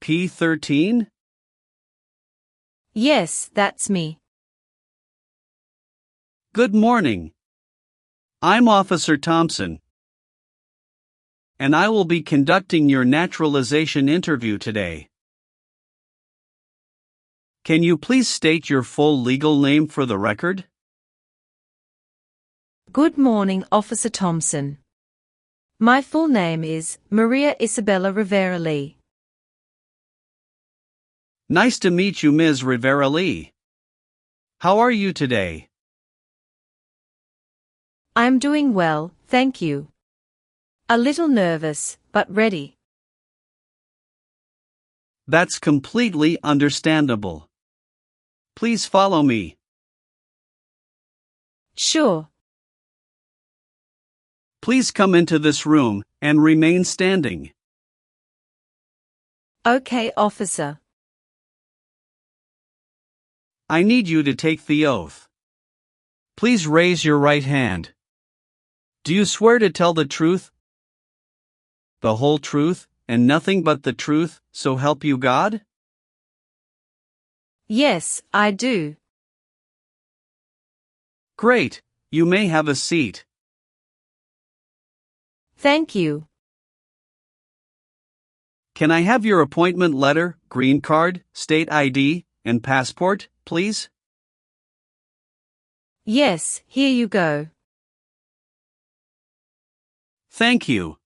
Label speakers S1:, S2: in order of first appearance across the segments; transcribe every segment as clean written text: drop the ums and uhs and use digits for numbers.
S1: P13?
S2: Yes, that's me.
S1: Good morning. I'm Officer Thompson, and I will be conducting your naturalization interview today. Can you please state your full legal name for the record?
S2: Good morning, Officer Thompson. My full name is Maria Isabella Rivera Lee.
S1: Nice to meet you, Ms. Rivera Lee. How are you today?
S2: I'm doing well, thank you. A little nervous, but ready.
S1: That's completely understandable. Please follow me.
S2: Sure.
S1: Please come into this room and remain standing.
S2: Okay, officer.
S1: I need you to take the oath. Please raise your right hand. Do you swear to tell the truth, the whole truth, and nothing but the truth, so help you God?
S2: Yes, I do.
S1: Great, you may have a seat.
S2: Thank you.
S1: Can I have your appointment letter, green card, state ID, and passport, please?
S2: Yes, here you go.
S1: Thank you.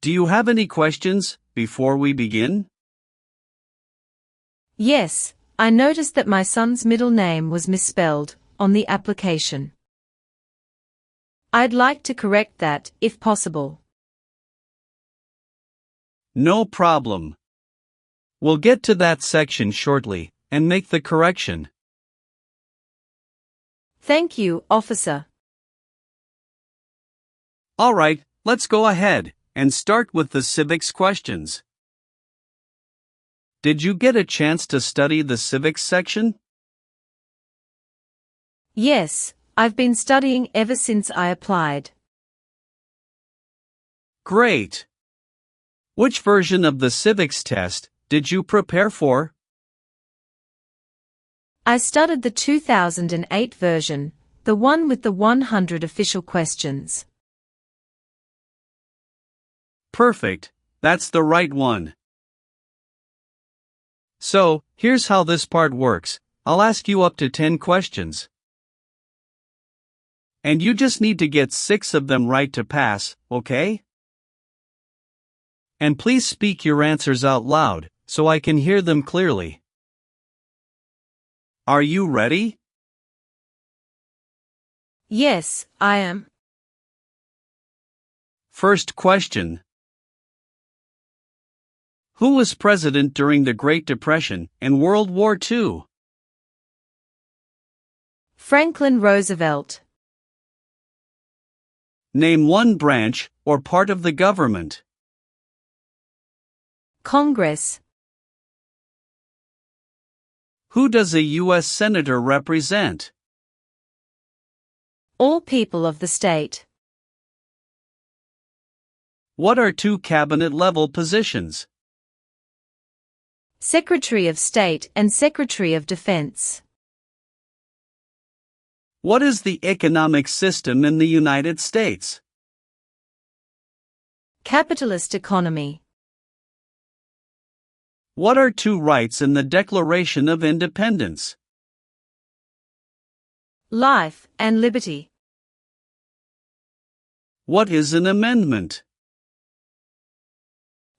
S1: Do you have any questions before we begin?
S2: Yes, I noticed that my son's middle name was misspelled on the application. I'd like to correct that, if possible.
S1: No problem. We'll get to that section shortly and make the correction.
S2: Thank you, officer.
S1: All right, let's go ahead and start with the civics questions. Did you get a chance to study the civics section?
S2: Yes, I've been studying ever since I applied.
S1: Great. Which version of the civics test did you prepare for?
S2: I studied the 2008 version, the one with the 100 official questions.
S1: Perfect, that's the right one. So, here's how this part works. I'll ask you up to 10 questions. And you just need to get 6 of them right to pass, okay? And please speak your answers out loud, so I can hear them clearly. Are you ready?
S2: Yes, I am.
S1: First question. Who was president during the Great Depression and World War II?
S2: Franklin Roosevelt.
S1: Name one branch or part of the government.
S2: Congress.
S1: Who does a U.S. Senator represent?
S2: All people of the state.
S1: What are 2 cabinet-level positions?
S2: Secretary of State and Secretary of Defense.
S1: What is the economic system in the United States?
S2: Capitalist economy.
S1: What are 2 rights in the Declaration of Independence?
S2: Life and liberty.
S1: What is an amendment?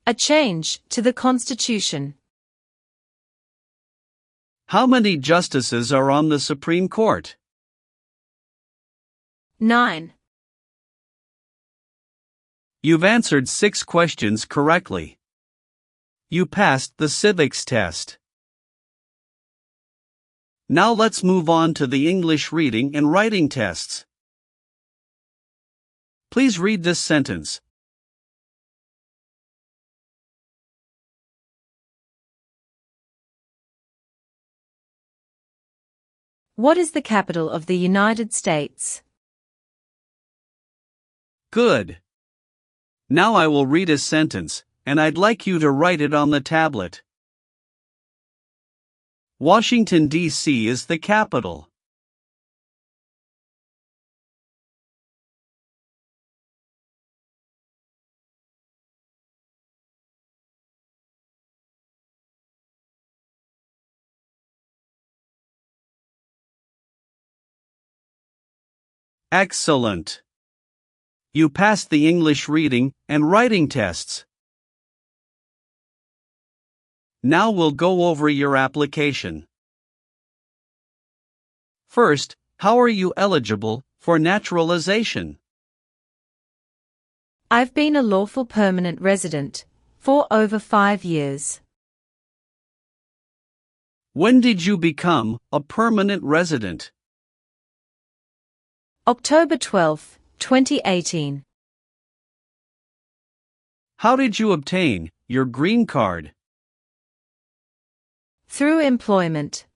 S2: A change to the Constitution.
S1: How many justices are on the Supreme Court?
S2: 9.
S1: You've answered 6 questions correctly. You passed the civics test. Now let's move on to the English reading and writing tests. Please read this sentence.
S2: What is the capital of the United States?
S1: Good. Now I will read a sentence, and I'd like you to write it on the tablet. Washington, D.C. is the capital. Excellent. You passed the English reading and writing tests. Now we'll go over your application. First, how are you eligible for naturalization?
S2: I've been a lawful permanent resident for over 5 years.
S1: When did you become a permanent resident?
S2: October 12, 2018.
S1: How did you obtain your green card?
S2: Through employment.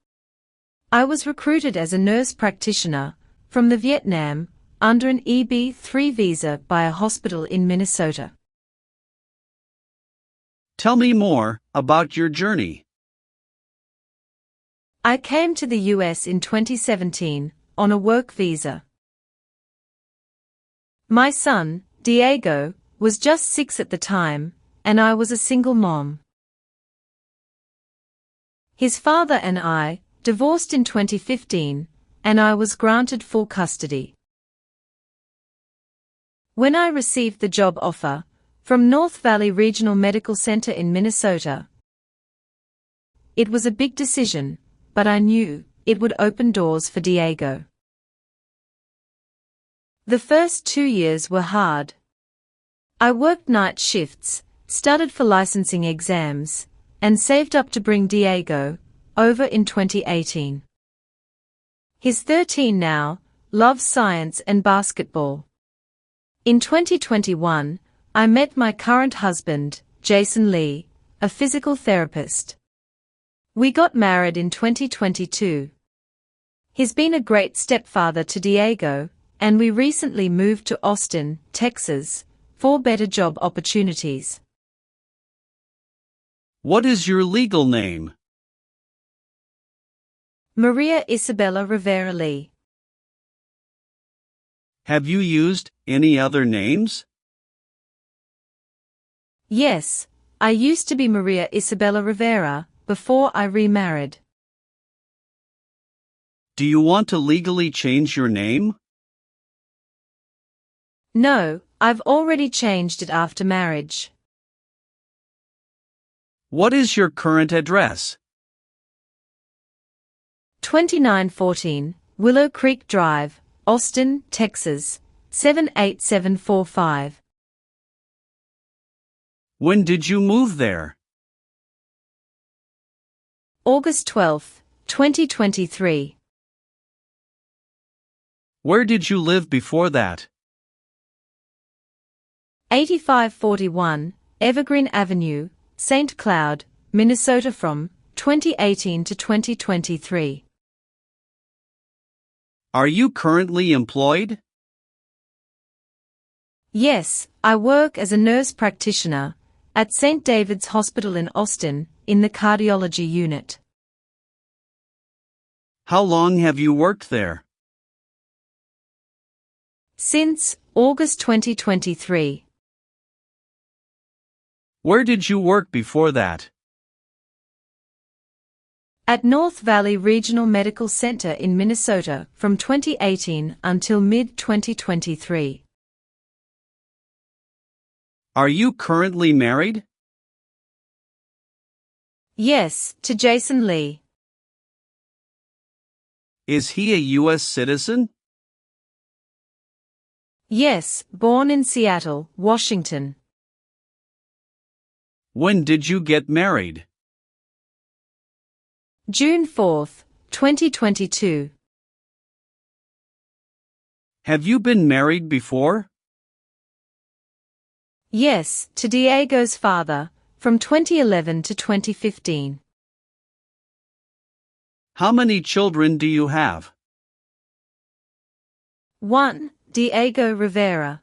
S2: I was recruited as a nurse practitioner from the Vietnam under an EB-3 visa by a hospital in Minnesota.
S1: Tell me more about your journey.
S2: I came to the US in 2017 on a work visa. My son, Diego, was just 6 at the time, and I was a single mom. His father and I divorced in 2015, and I was granted full custody. When I received the job offer from North Valley Regional Medical Center in Minnesota, it was a big decision, but I knew it would open doors for Diego. The first 2 years were hard. I worked night shifts, studied for licensing exams, and saved up to bring Diego over in 2018. He's 13 now, loves science and basketball. In 2021, I met my current husband, Jason Lee, a physical therapist. We got married in 2022. He's been a great stepfather to Diego, and we recently moved to Austin, Texas, for better job opportunities.
S1: What is your legal name?
S2: Maria Isabella Rivera Lee.
S1: Have you used any other names?
S2: Yes, I used to be Maria Isabella Rivera before I remarried.
S1: Do you want to legally change your name?
S2: No, I've already changed it after marriage.
S1: What is your current address?
S2: 2914 Willow Creek Drive, Austin, Texas, 78745.
S1: When did you move there?
S2: August 12, 2023.
S1: Where did you live before that?
S2: 8541 Evergreen Avenue, St. Cloud, Minnesota from 2018 to 2023.
S1: Are you currently employed?
S2: Yes, I work as a nurse practitioner at St. David's Hospital in Austin in the cardiology unit.
S1: How long have you worked there?
S2: Since August 2023.
S1: Where did you work before that?
S2: At North Valley Regional Medical Center in Minnesota from 2018 until mid-2023.
S1: Are you currently married?
S2: Yes, to Jason Lee.
S1: Is he a U.S. citizen?
S2: Yes, born in Seattle, Washington.
S1: When did you get married?
S2: June 4, 2022.
S1: Have you been married before?
S2: Yes, to Diego's father, from 2011 to 2015.
S1: How many children do you have?
S2: 1. Diego Rivera.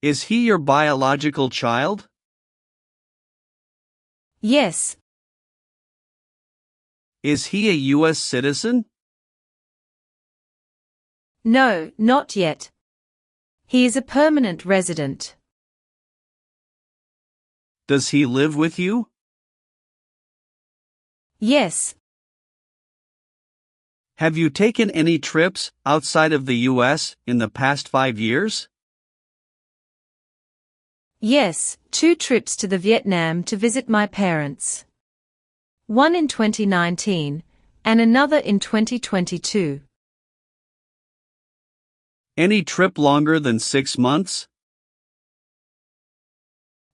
S1: Is he your biological child?
S2: Yes.
S1: Is he a U.S. citizen?
S2: No, not yet. He is a permanent resident.
S1: Does he live with you?
S2: Yes.
S1: Have you taken any trips outside of the U.S. in the past 5 years?
S2: Yes, 2 trips to the Vietnam to visit my parents. One in 2019, and another in 2022.
S1: Any trip longer than 6 months?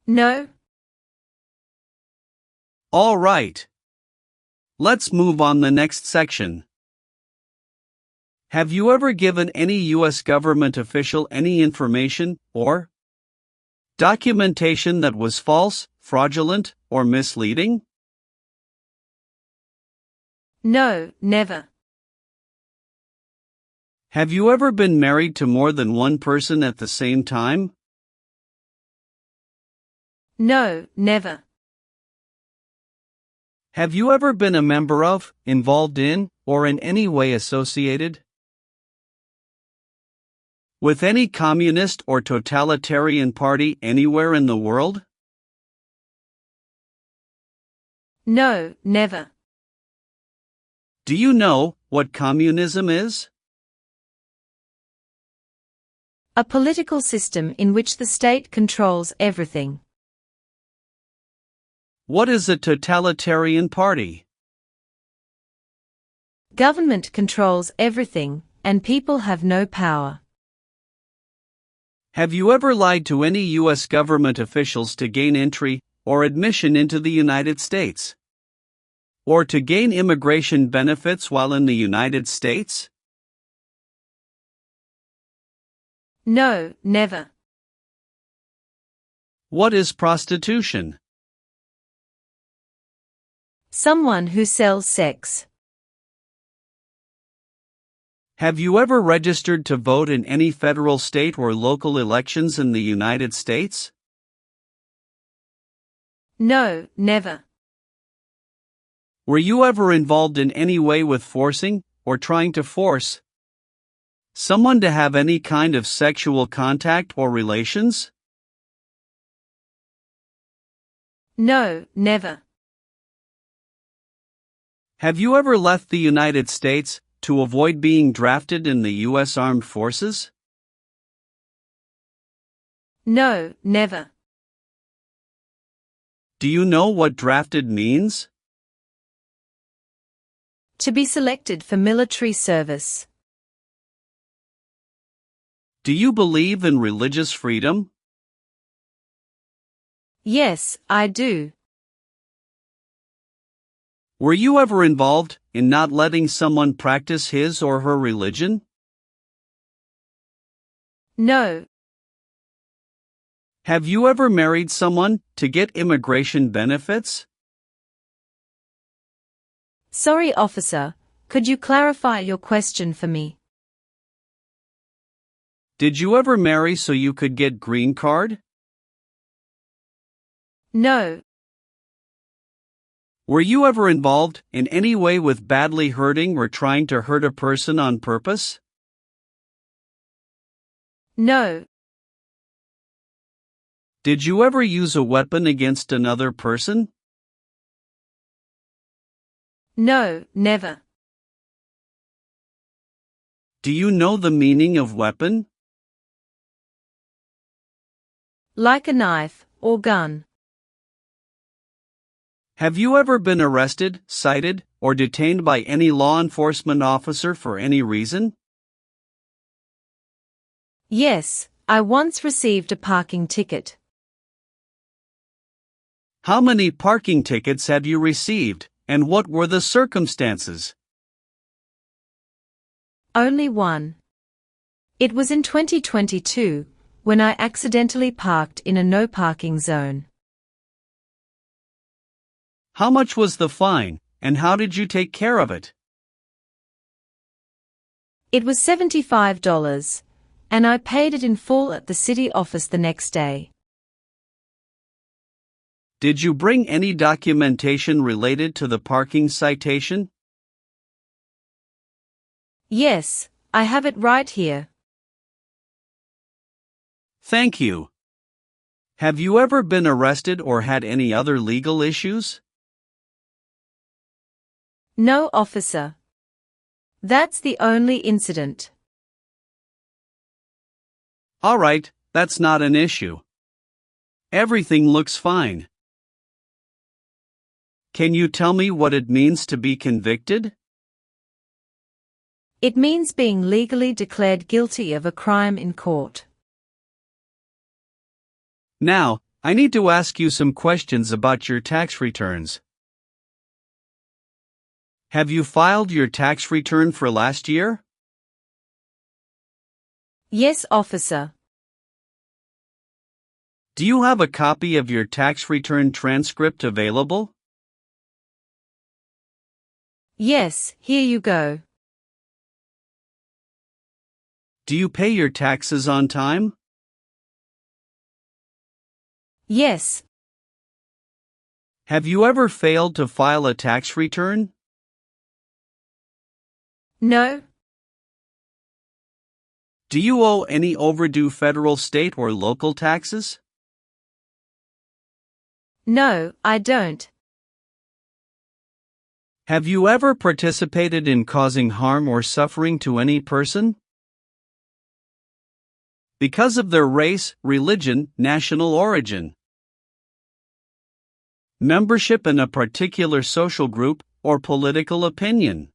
S2: No.
S1: All right. Let's move on the next section. Have you ever given any U.S. government official any information or documentation that was false, fraudulent, or misleading?
S2: No, never.
S1: Have you ever been married to more than one person at the same time?
S2: No, never.
S1: Have you ever been a member of, involved in, or in any way associated with any communist or totalitarian party anywhere in the world?
S2: No, never.
S1: Do you know what communism is?
S2: A political system in which the state controls everything.
S1: What is a totalitarian party?
S2: Government controls everything, and people have no power.
S1: Have you ever lied to any U.S. government officials to gain entry or admission into the United States? Or to gain immigration benefits while in the United States?
S2: No, never.
S1: What is prostitution?
S2: Someone who sells sex.
S1: Have you ever registered to vote in any federal, state, or local elections in the United States?
S2: No, never.
S1: Were you ever involved in any way with forcing, or trying to force, someone to have any kind of sexual contact or relations?
S2: No, never.
S1: Have you ever left the United States to avoid being drafted in the U.S. Armed Forces?
S2: No, never.
S1: Do you know what drafted means?
S2: To be selected for military service.
S1: Do you believe in religious freedom?
S2: Yes, I do.
S1: Were you ever involved in not letting someone practice his or her religion?
S2: No.
S1: Have you ever married someone to get immigration benefits?
S2: Sorry, officer, could you clarify your question for me?
S1: Did you ever marry so you could get green card?
S2: No.
S1: Were you ever involved in any way with badly hurting or trying to hurt a person on purpose?
S2: No.
S1: Did you ever use a weapon against another person?
S2: No, never.
S1: Do you know the meaning of weapon?
S2: Like a knife or gun.
S1: Have you ever been arrested, cited, or detained by any law enforcement officer for any reason?
S2: Yes, I once received a parking ticket.
S1: How many parking tickets have you received, and what were the circumstances?
S2: Only one. It was in 2022, when I accidentally parked in a no parking zone.
S1: How much was the fine, and how did you take care of it?
S2: It was $75, and I paid it in full at the city office the next day.
S1: Did you bring any documentation related to the parking citation?
S2: Yes, I have it right here.
S1: Thank you. Have you ever been arrested or had any other legal issues?
S2: No, officer. That's the only incident.
S1: All right, that's not an issue. Everything looks fine. Can you tell me what it means to be convicted?
S2: It means being legally declared guilty of a crime in court.
S1: Now, I need to ask you some questions about your tax returns. Have you filed your tax return for last year?
S2: Yes, officer.
S1: Do you have a copy of your tax return transcript available?
S2: Yes, here you go.
S1: Do you pay your taxes on time?
S2: Yes.
S1: Have you ever failed to file a tax return?
S2: No.
S1: Do you owe any overdue federal, state, or local taxes?
S2: No, I don't.
S1: Have you ever participated in causing harm or suffering to any person? Because of their race, religion, national origin, membership in a particular social group, or political opinion?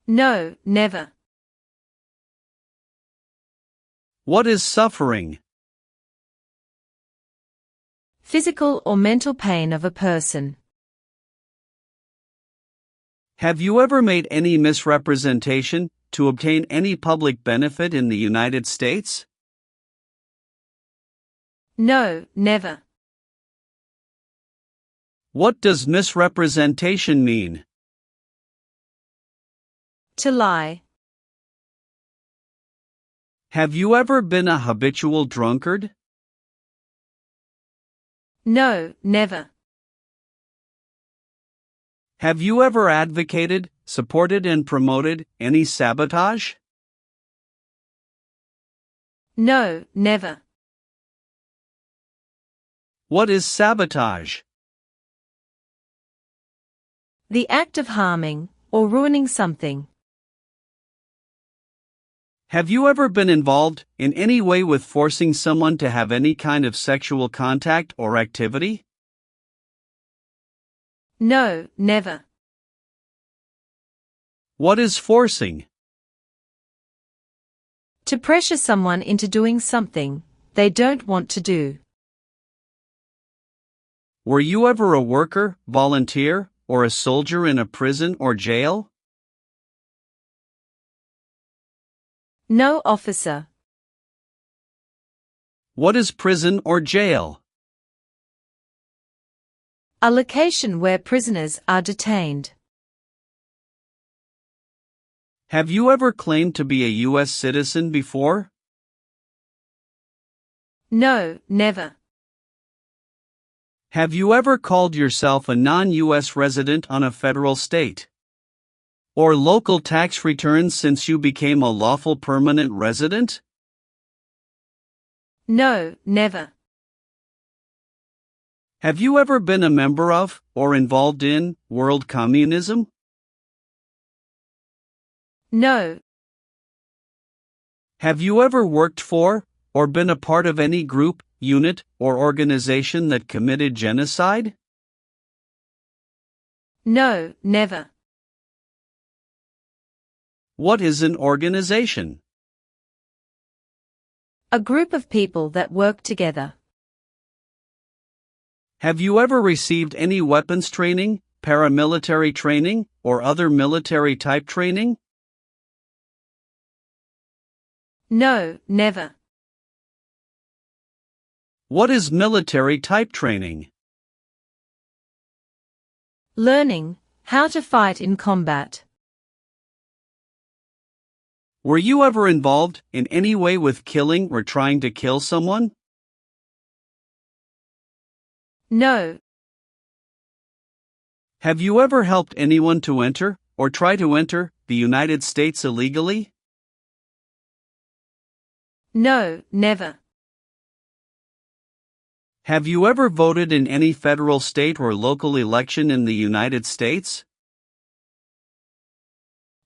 S2: No, never.
S1: What is suffering?
S2: Physical or mental pain of a person.
S1: Have you ever made any misrepresentation to obtain any public benefit in the United States?
S2: No, never.
S1: What does misrepresentation mean?
S2: To lie.
S1: Have you ever been a habitual drunkard?
S2: No, never.
S1: Have you ever advocated, supported, and promoted any sabotage?
S2: No, never.
S1: What is sabotage?
S2: The act of harming or ruining something.
S1: Have you ever been involved in any way with forcing someone to have any kind of sexual contact or activity?
S2: No, never.
S1: What is forcing?
S2: To pressure someone into doing something they don't want to do.
S1: Were you ever a worker, volunteer, or a soldier in a prison or jail?
S2: No, officer.
S1: What is prison or jail?
S2: A location where prisoners are detained.
S1: Have you ever claimed to be a U.S. citizen before?
S2: No, never.
S1: Have you ever called yourself a non-U.S. resident on a federal, state, or local tax return since you became a lawful permanent resident?
S2: No, never.
S1: Have you ever been a member of, or involved in, world communism?
S2: No.
S1: Have you ever worked for, or been a part of any group, unit, or organization that committed genocide?
S2: No, never.
S1: What is an organization?
S2: A group of people that work together.
S1: Have you ever received any weapons training, paramilitary training, or other military-type training?
S2: No, never.
S1: What is military-type training?
S2: Learning how to fight in combat.
S1: Were you ever involved in any way with killing or trying to kill someone?
S2: No.
S1: Have you ever helped anyone to enter, or try to enter, the United States illegally?
S2: No, never.
S1: Have you ever voted in any federal, state, or local election in the United States?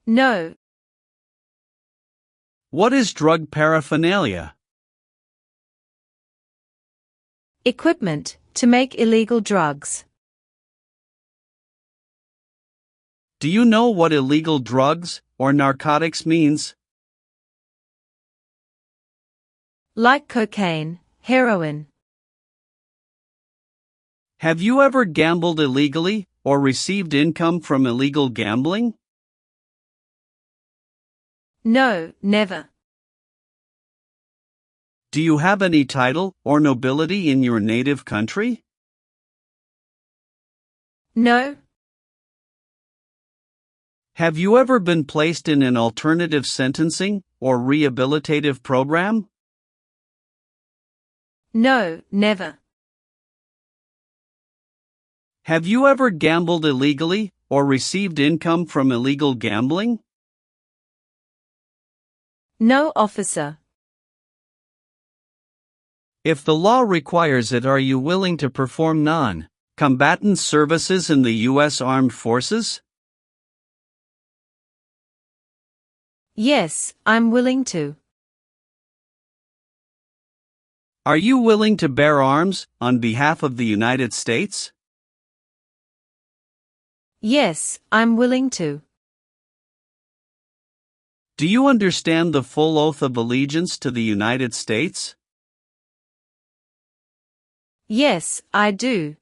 S2: No.
S1: What is drug paraphernalia?
S2: Equipment to make illegal drugs.
S1: Do you know what illegal drugs or narcotics means?
S2: Like cocaine, heroin.
S1: Have you ever gambled illegally or received income from illegal gambling?
S2: No, never.
S1: Do you have any title or nobility in your native country?
S2: No.
S1: Have you ever been placed in an alternative sentencing or rehabilitative program?
S2: No, never.
S1: Have you ever gambled illegally or received income from illegal gambling?
S2: No, officer.
S1: If the law requires it, are you willing to perform non-combatant services in the U.S. Armed Forces?
S2: Yes, I'm willing to.
S1: Are you willing to bear arms on behalf of the United States?
S2: Yes, I'm willing to.
S1: Do you understand the full oath of allegiance to the United States?
S2: Yes, I do.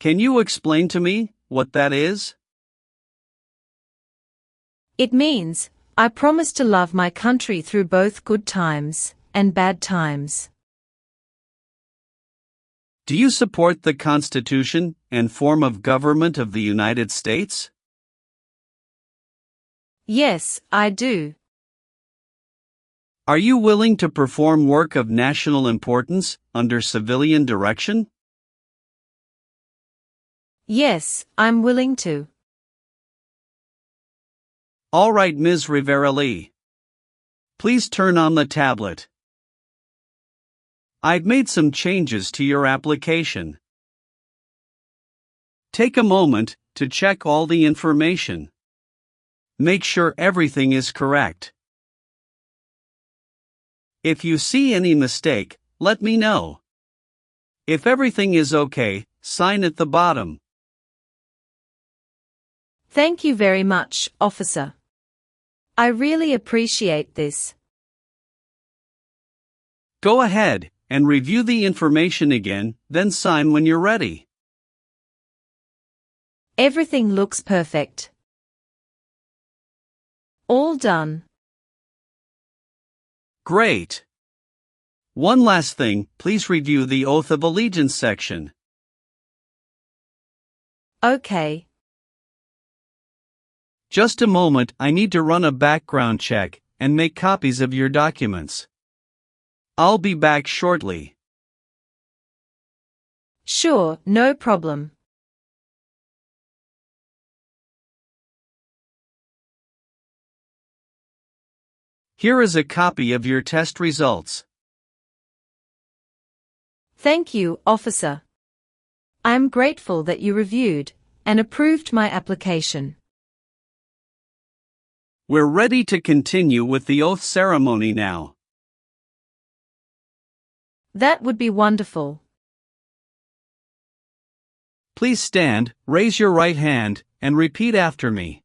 S1: Can you explain to me what that is?
S2: It means, I promise to love my country through both good times and bad times.
S1: Do you support the Constitution and form of government of the United States?
S2: Yes, I do.
S1: Are you willing to perform work of national importance under civilian direction?
S2: Yes, I'm willing to.
S1: All right, Ms. Rivera Lee. Please turn on the tablet. I've made some changes to your application. Take a moment to check all the information. Make sure everything is correct. If you see any mistake, let me know. If everything is okay, sign at the bottom.
S2: Thank you very much, officer. I really appreciate this.
S1: Go ahead and review the information again, then sign when you're ready.
S2: Everything looks perfect. All done.
S1: Great. One last thing, please review the Oath of Allegiance section.
S2: Okay.
S1: Just a moment, I need to run a background check and make copies of your documents. I'll be back shortly.
S2: Sure, no problem.
S1: Here is a copy of your test results.
S2: Thank you, officer. I am grateful that you reviewed and approved my application.
S1: We're ready to continue with the oath ceremony now.
S2: That would be wonderful.
S1: Please stand, raise your right hand, and repeat after me.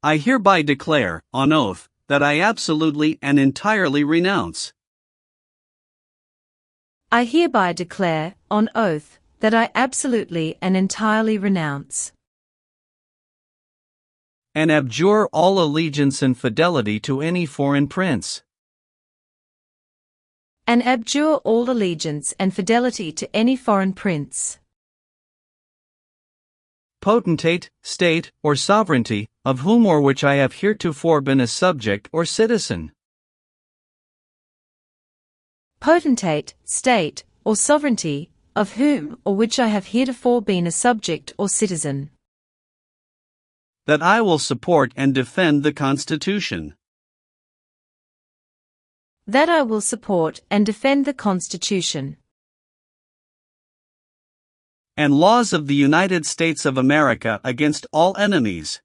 S1: I hereby declare, on oath, that I absolutely and entirely renounce.
S2: I hereby declare, on oath, that I absolutely and entirely renounce
S1: and abjure all allegiance and fidelity to any foreign prince,
S2: and abjure all allegiance and fidelity to any foreign prince,
S1: potentate, state, or sovereignty, of whom or which I have heretofore been a subject or citizen.
S2: Potentate, state, or sovereignty, of whom or which I have heretofore been a subject or citizen.
S1: That I will support and defend the Constitution.
S2: That I will support and defend the Constitution.
S1: And laws of the United States of America against all enemies.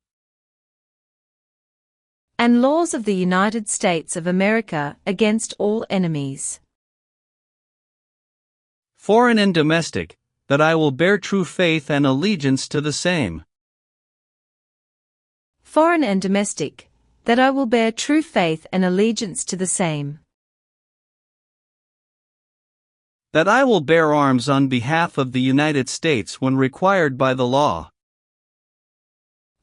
S2: And laws of the United States of America against all enemies.
S1: Foreign and domestic, that I will bear true faith and allegiance to the same.
S2: Foreign and domestic, that I will bear true faith and allegiance to the same.
S1: That I will bear arms on behalf of the United States when required by the law.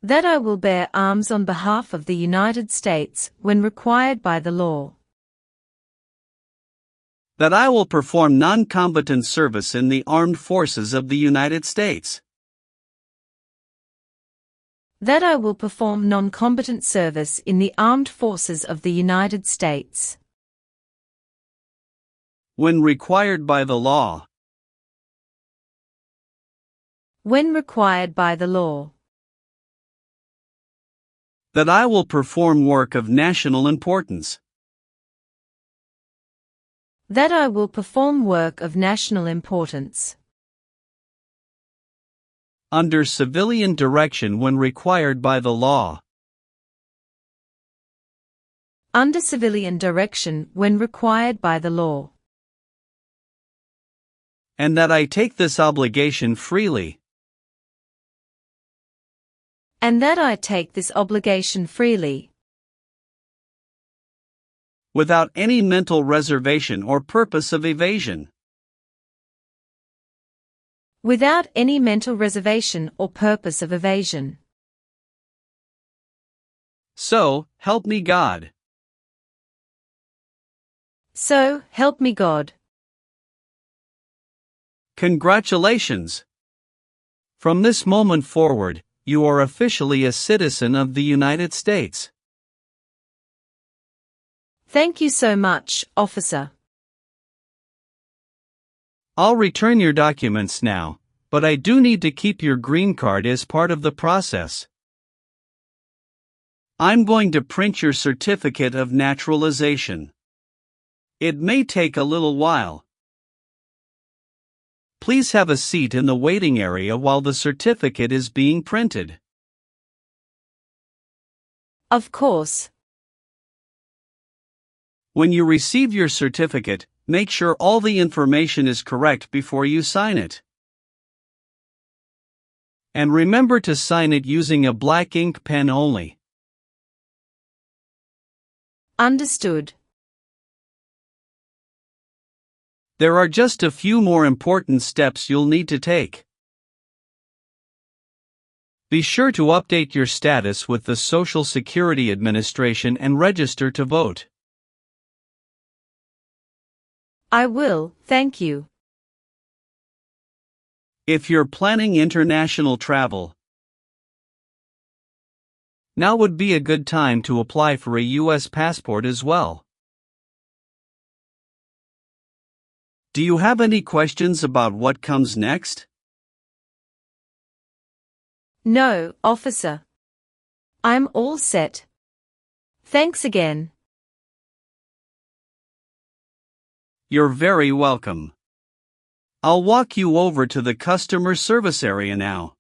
S2: That I will bear arms on behalf of the United States when required by the law.
S1: That I will perform non-combatant service in the armed forces of the United States.
S2: That I will perform non-combatant service in the armed forces of the United States.
S1: When required by the law.
S2: When required by the law.
S1: That I will perform work of national importance.
S2: That I will perform work of national importance.
S1: Under civilian direction when required by the law.
S2: Under civilian direction when required by the law.
S1: And that I take this obligation freely.
S2: And that I take this obligation freely.
S1: Without any mental reservation or purpose of evasion.
S2: Without any mental reservation or purpose of evasion.
S1: So, help me God.
S2: So, help me God.
S1: Congratulations! From this moment forward, you are officially a citizen of the United States.
S2: Thank you so much, officer.
S1: I'll return your documents now, but I do need to keep your green card as part of the process. I'm going to print your certificate of naturalization. It may take a little while. Please have a seat in the waiting area while the certificate is being printed.
S2: Of course.
S1: When you receive your certificate, make sure all the information is correct before you sign it. And remember to sign it using a black ink pen only.
S2: Understood.
S1: There are just a few more important steps you'll need to take. Be sure to update your status with the Social Security Administration and register to vote.
S2: I will, thank you.
S1: If you're planning international travel, now would be a good time to apply for a U.S. passport as well. Do you have any questions about what comes next?
S2: No, officer. I'm all set. Thanks again.
S1: You're very welcome. I'll walk you over to the customer service area now.